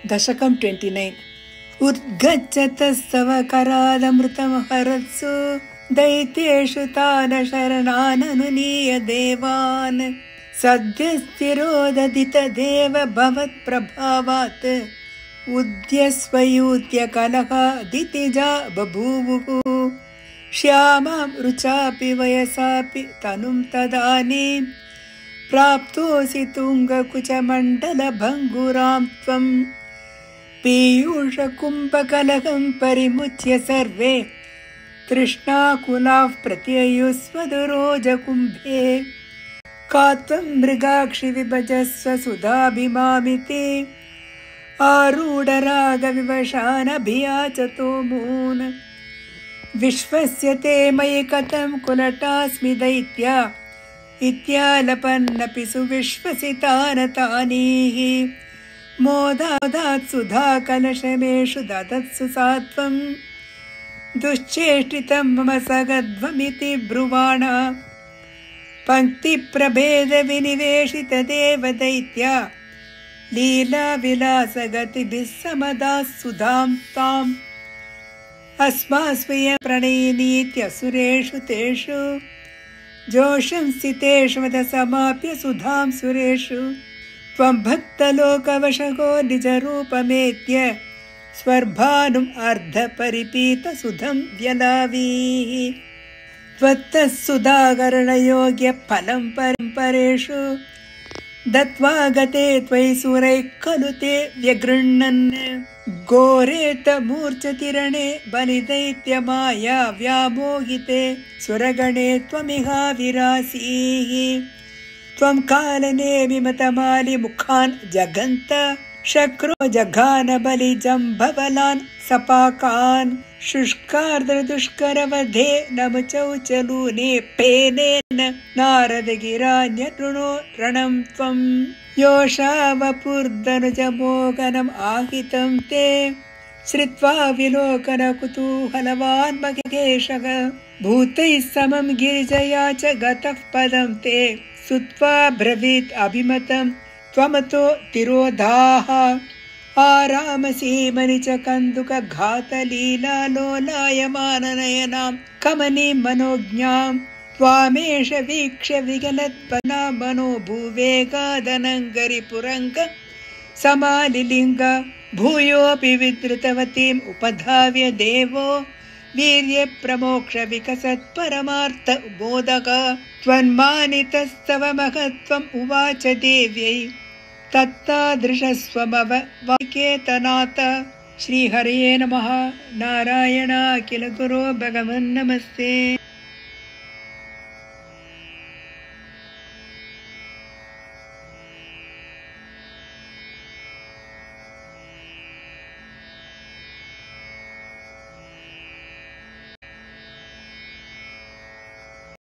दशकं 29 उद्गच्छतस्तव करादमृतं हरत्सु दैत्येषु तान् शरणाननुनीय देवान् सद्यस्थिरोदधितदेव भवत्प्रभावात् उद्यस्वयूत्य कलहादितिजा बभूवुः श्यामां रुचापि वयसापि तनुं तदानीं प्राप्तोऽसि तुङ्गकुचमण्डलभङ्गुरां त्वं पीयूषकुम्भकलहं परिमुच्य सर्वे तृष्णाकुलाः प्रत्ययुस्वदुरोजकुम्भे का त्वं मृगाक्षि विभजस्व सुधाभिमामिते आरूढरागविवशानभियाचतो मून् विश्वस्य ते मयि कथं कुलटास्मि दैत्या इत्यालपन्नपि सुविश्वसितानतानीः मोदादात् सुधा कलशमेषु ददत्सु सात्वं दुश्चेष्टितं मम सगध्वमिति ब्रुवाण पङ्क्तिप्रभेदविनिवेशितदेव दैत्या लीलाविलासगतिभिः समदाः सुधां ताम् अस्मास्वयं प्रणयिनीत्यसुरेषु तेषु जोषं स्थितेषु मदसमाप्य सुधां सुरेषु त्वं भक्तलोकवशको निजरूपमेत्य स्वर्भानुम् अर्धपरिपीतसुधं व्यलावीः त्वत्तः सुधाकरणयोग्यफलं परम्परेषु दत्त्वा गते त्वयि सुरैः खलु ते व्यगृह्णन् घोरेतमूर्छतिरणे बलिदैत्यमाया व्यामोहिते सुरगणे त्वमिहा विरासीः त्वं कालनेमिमतमालिमुखान् जगन्त शक्रो जघान बलिजम्भबलान् सपाकान् शुष्कार्द्रदुष्करवधे नमचौचलूने पेनेन नारदगिरान्यतृणो रणं त्वं योषावपुर्दनुजमोगनम् आहितं ते श्रुत्वा विलोकनकुतूहलवान् महेशः भूतैः समं गिरिजया च गतः पदं ते सुत्वा ब्रवीत् अभिमतं त्वमतो तिरोधाः आरामसीमनि च कन्दुकघातलीलालोलायमाननयनां कमनीं मनोज्ञां त्वामेष वीक्ष्य विगलत्पना मनो भूवेगादनङ्गरिपुरङ्ग समालिलिङ्ग भूयोऽपि विधृतवतीम् उपधाव्य देवो वीर्यप्रमोक्ष विकसत्परमार्थ बोधक त्वन्मानितस्तव महत्त्वम् उवाच देव्यै तत्तादृशस्वमव वाक्येतनाथ श्रीहरये नमः नारायण अखिल गुरो भगवन् नमस्ते।